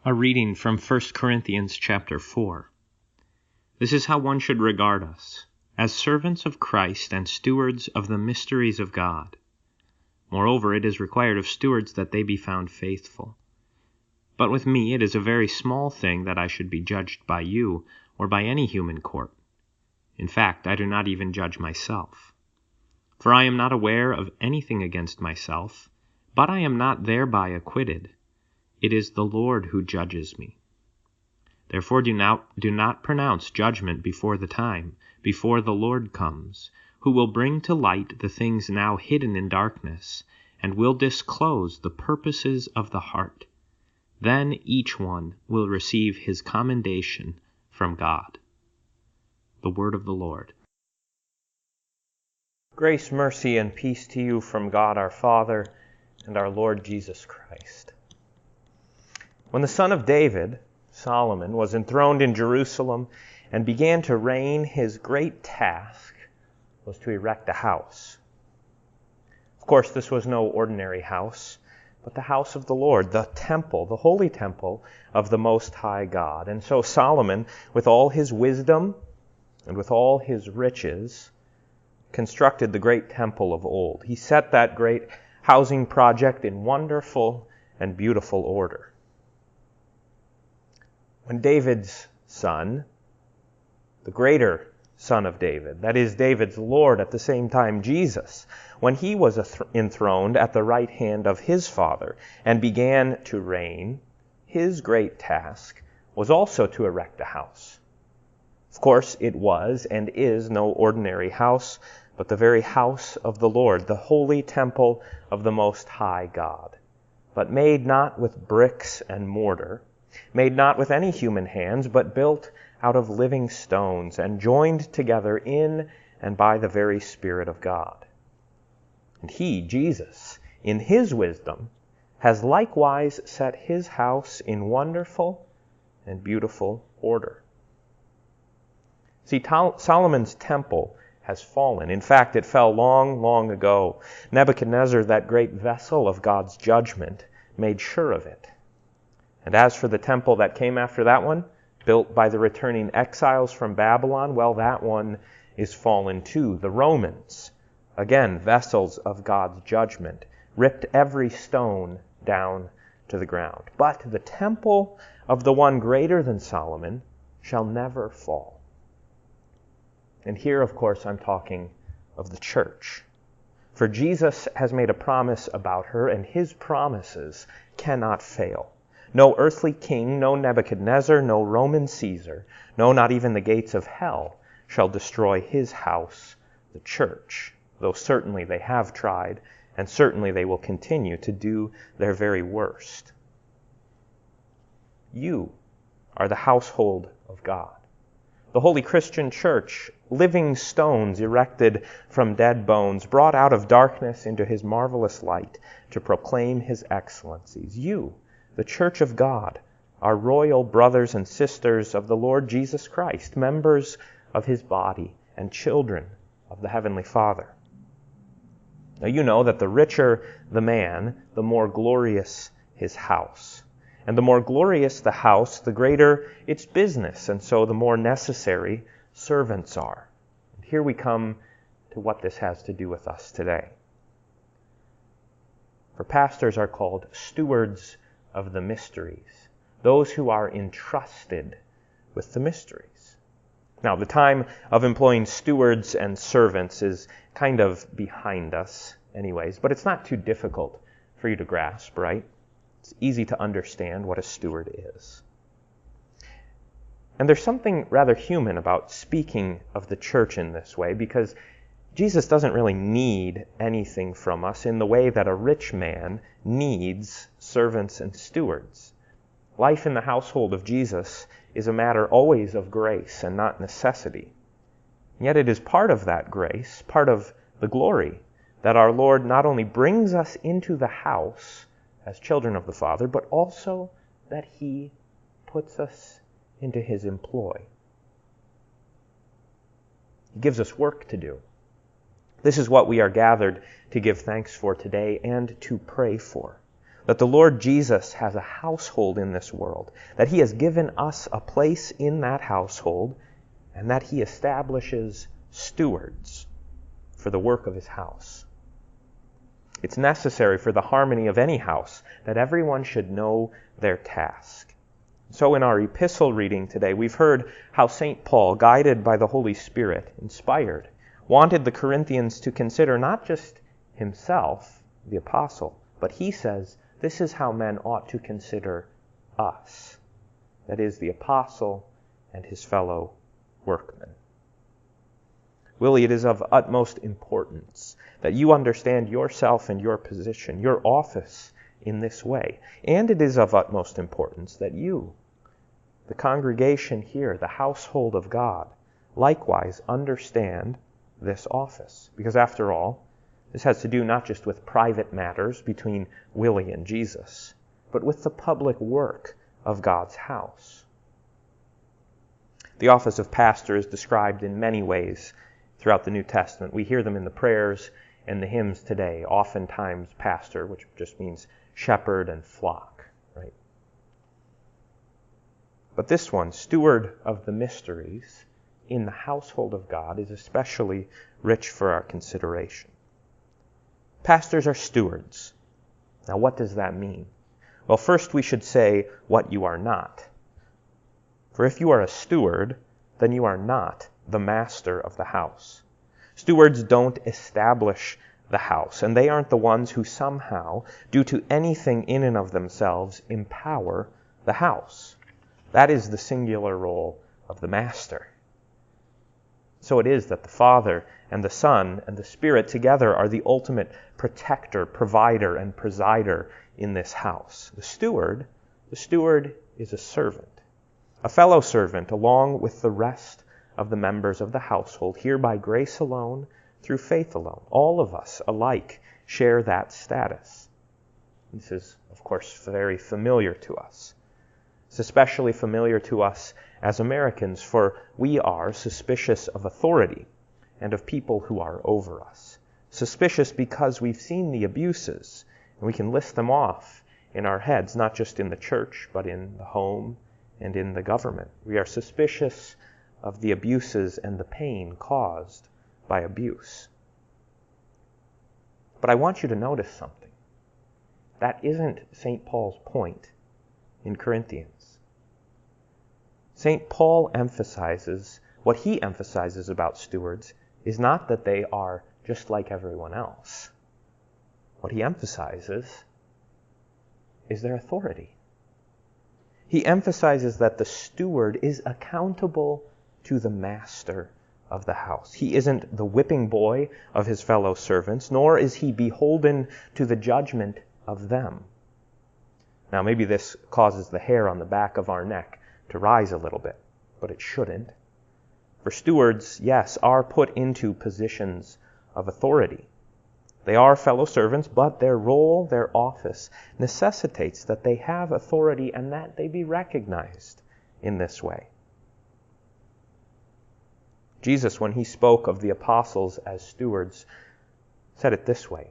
A reading from 1 Corinthians chapter 4. This is how one should regard us, as servants of Christ and stewards of the mysteries of God. Moreover, it is required of stewards that they be found faithful. But with me it is a very small thing that I should be judged by you or by any human court. In fact, I do not even judge myself. For I am not aware of anything against myself, but I am not thereby acquitted. It is the Lord who judges me. Therefore do not pronounce judgment before the time, before the Lord comes, who will bring to light the things now hidden in darkness, and will disclose the purposes of the heart. Then each one will receive his commendation from God. The word of the Lord. Grace, mercy, and peace to you from God our Father and our Lord Jesus Christ. When the son of David, Solomon, was enthroned in Jerusalem and began to reign, his great task was to erect a house. Of course, this was no ordinary house, but the house of the Lord, the temple, the holy temple of the Most High God. And so Solomon, with all his wisdom and with all his riches, constructed the great temple of old. He set that great housing project in wonderful and beautiful order. When David's son, the greater son of David, that is David's Lord at the same time Jesus, when he was enthroned at the right hand of his father and began to reign, his great task was also to erect a house. Of course, it was and is no ordinary house, but the very house of the Lord, the holy temple of the Most High God, but made not with bricks and mortar, made not with any human hands, but built out of living stones and joined together in and by the very Spirit of God. And he, Jesus, in his wisdom, has likewise set his house in wonderful and beautiful order. See, Solomon's temple has fallen. In fact, it fell long, long ago. Nebuchadnezzar, that great vessel of God's judgment, made sure of it. And as for the temple that came after that one, built by the returning exiles from Babylon, well, that one is fallen too. The Romans, again, vessels of God's judgment, ripped every stone down to the ground. But the temple of the one greater than Solomon shall never fall. And here, of course, I'm talking of the church. For Jesus has made a promise about her, and his promises cannot fail. No earthly king, no Nebuchadnezzar, no Roman Caesar, no, not even the gates of hell shall destroy his house, the church, though certainly they have tried, and certainly they will continue to do their very worst. You are the household of God. The Holy Christian Church, living stones erected from dead bones, brought out of darkness into his marvelous light to proclaim his excellencies. You, the Church of God, are royal brothers and sisters of the Lord Jesus Christ, members of his body and children of the Heavenly Father. Now you know that the richer the man, the more glorious his house. And the more glorious the house, the greater its business, and so the more necessary servants are. And here we come to what this has to do with us today. For pastors are called stewards of the mysteries, those who are entrusted with the mysteries. Now, the time of employing stewards and servants is kind of behind us anyways, but it's not too difficult for you to grasp, right? It's easy to understand what a steward is. And there's something rather human about speaking of the church in this way, because Jesus doesn't really need anything from us in the way that a rich man needs servants and stewards. Life in the household of Jesus is a matter always of grace and not necessity. Yet it is part of that grace, part of the glory, that our Lord not only brings us into the house as children of the Father, but also that he puts us into his employ. He gives us work to do. This is what we are gathered to give thanks for today and to pray for. that the Lord Jesus has a household in this world, that he has given us a place in that household, and that he establishes stewards for the work of his house. It's necessary for the harmony of any house that everyone should know their task. So in our epistle reading today, we've heard how St. Paul, guided by the Holy Spirit, inspired, wanted the Corinthians to consider not just himself, the apostle, but he says this is how men ought to consider us, that is, the apostle and his fellow workmen. Willie, it is of utmost importance that you understand yourself and your position, your office in this way. And it is of utmost importance that you, the congregation here, the household of God, likewise understand this office. Because after all, this has to do not just with private matters between Willie and Jesus, but with the public work of God's house. The office of pastor is described in many ways throughout the New Testament. We hear them in the prayers and the hymns today, oftentimes pastor, which just means shepherd and flock, right? But this one, steward of the mysteries in the household of God, is especially rich for our consideration. Pastors are stewards. Now, what does that mean? Well, first we should say what you are not. For if you are a steward, then you are not the master of the house. Stewards don't establish the house, and they aren't the ones who somehow, due to anything in and of themselves, empower the house. That is the singular role of the master. So it is that the Father and the Son and the Spirit together are the ultimate protector, provider, and presider in this house. The steward is a servant, a fellow servant along with the rest of the members of the household, here by grace alone, through faith alone. All of us alike share that status. This is, of course, very familiar to us. It's especially familiar to us as Americans, for we are suspicious of authority and of people who are over us. Suspicious because we've seen the abuses, and we can list them off in our heads, not just in the church, but in the home and in the government. We are suspicious of the abuses and the pain caused by abuse. But I want you to notice something. That isn't St. Paul's point in Corinthians. St. Paul emphasizes, what he emphasizes about stewards is not that they are just like everyone else. What he emphasizes is their authority. He emphasizes that the steward is accountable to the master of the house. He isn't the whipping boy of his fellow servants, nor is he beholden to the judgment of them. Now, maybe this causes the hair on the back of our neck to rise a little bit, but it shouldn't. For stewards, yes, are put into positions of authority. They are fellow servants, but their role, their office, necessitates that they have authority and that they be recognized in this way. Jesus, when he spoke of the apostles as stewards, said it this way: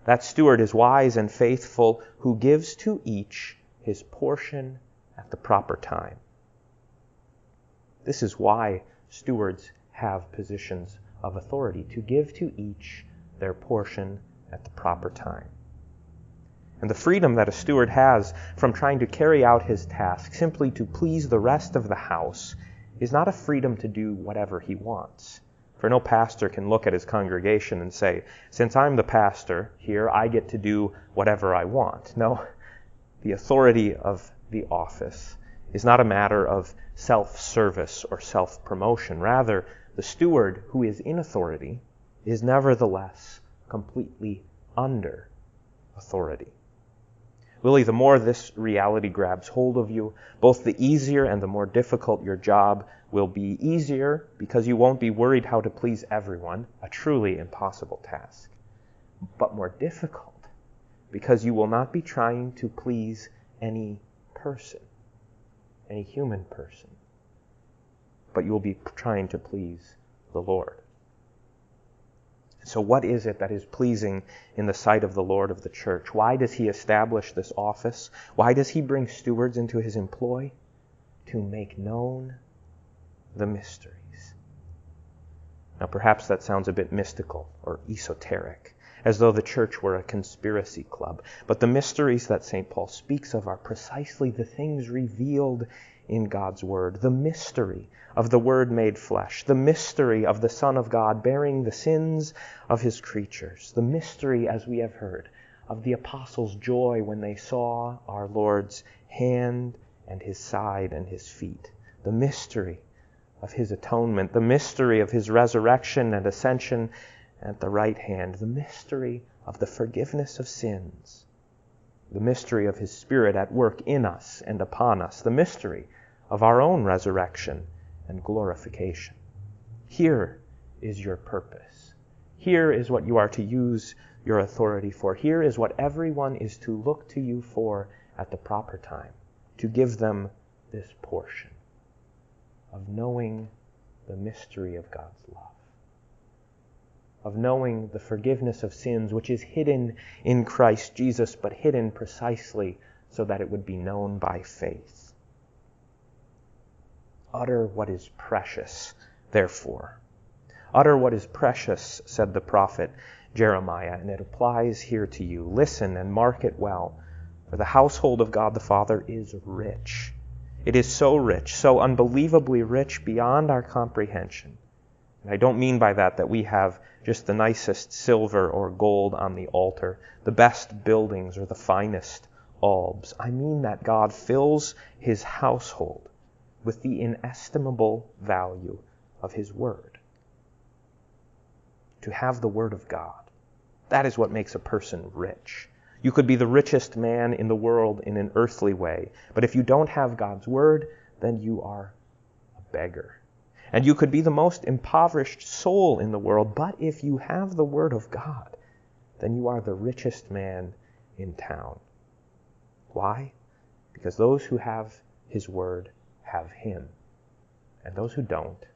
that steward is wise and faithful, who gives to each his portion at the proper time. This is why stewards have positions of authority, to give to each their portion at the proper time. And the freedom that a steward has from trying to carry out his task simply to please the rest of the house is not a freedom to do whatever he wants. For no pastor can look at his congregation and say, since I'm the pastor here, I get to do whatever I want. No, the authority of the office is not a matter of self-service or self-promotion. Rather, the steward who is in authority is nevertheless completely under authority. Willie, the more this reality grabs hold of you, both the easier and the more difficult your job will be. Easier because you won't be worried how to please everyone, a truly impossible task. But more difficult because you will not be trying to please any person, any human person, but you will be trying to please the Lord. So what is it that is pleasing in the sight of the Lord of the church? Why does he establish this office? Why does he bring stewards into his employ? To make known the mysteries. Now perhaps that sounds a bit mystical or esoteric, as though the church were a conspiracy club. But the mysteries that St. Paul speaks of are precisely the things revealed in God's Word. The mystery of the Word made flesh. The mystery of the Son of God bearing the sins of his creatures. The mystery, as we have heard, of the apostles' joy when they saw our Lord's hand and his side and his feet. The mystery of his atonement. The mystery of his resurrection and ascension at the right hand. The mystery of the forgiveness of sins. The mystery of his Spirit at work in us and upon us. The mystery of our own resurrection and glorification. Here is your purpose. Here is what you are to use your authority for. Here is what everyone is to look to you for at the proper time, to give them this portion of knowing the mystery of God's love, of knowing the forgiveness of sins which is hidden in Christ Jesus, but hidden precisely so that it would be known by faith. Utter what is precious, therefore. Utter what is precious, said the prophet Jeremiah, and it applies here to you. Listen and mark it well, for the household of God the Father is rich. It is so rich, so unbelievably rich beyond our comprehension. And I don't mean by that we have just the nicest silver or gold on the altar, the best buildings or the finest albs. I mean that God fills his household with the inestimable value of his Word. To have the Word of God, that is what makes a person rich. You could be the richest man in the world in an earthly way, but if you don't have God's Word, then you are a beggar. And you could be the most impoverished soul in the world, but if you have the Word of God, then you are the richest man in town. Why? Because those who have his Word have him, and those who don't.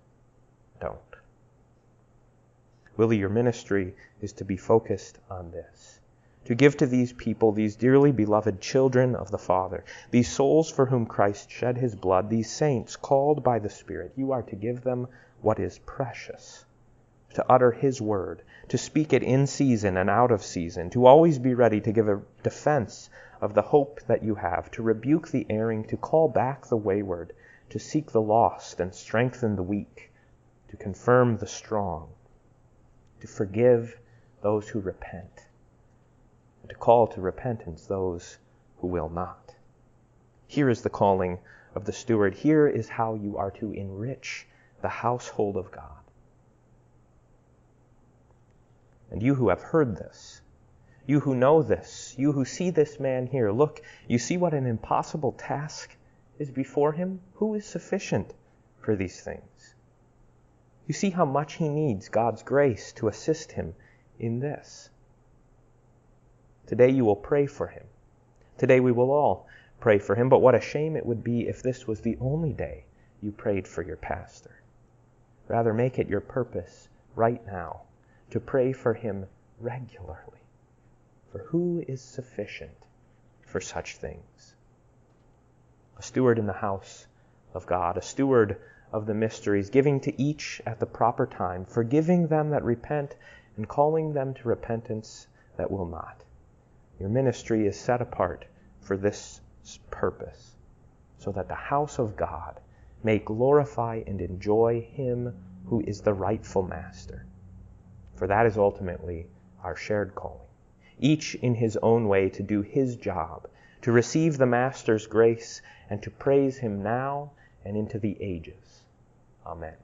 Willie, your ministry is to be focused on this. To give to these people, these dearly beloved children of the Father, these souls for whom Christ shed his blood, these saints called by the Spirit, you are to give them what is precious, to utter his word, to speak it in season and out of season, to always be ready to give a defense of the hope that you have, to rebuke the erring, to call back the wayward, to seek the lost and strengthen the weak, to confirm the strong, to forgive those who repent, and to call to repentance those who will not. Here is the calling of the steward. Here is how you are to enrich the household of God. And you who have heard this, you who know this, you who see this man here, look, you see what an impossible task is before him? Who is sufficient for these things? You see how much he needs God's grace to assist him in this. Today you will pray for him. Today we will all pray for him, but what a shame it would be if this was the only day you prayed for your pastor. Rather, make it your purpose right now to pray for him regularly. For who is sufficient for such things? A steward in the house of God, a steward of the mysteries, giving to each at the proper time, forgiving them that repent and calling them to repentance that will not. Your ministry is set apart for this purpose, so that the house of God may glorify and enjoy him who is the rightful master. For that is ultimately our shared calling, each in his own way to do his job, to receive the master's grace and to praise him now and into the ages. Amen.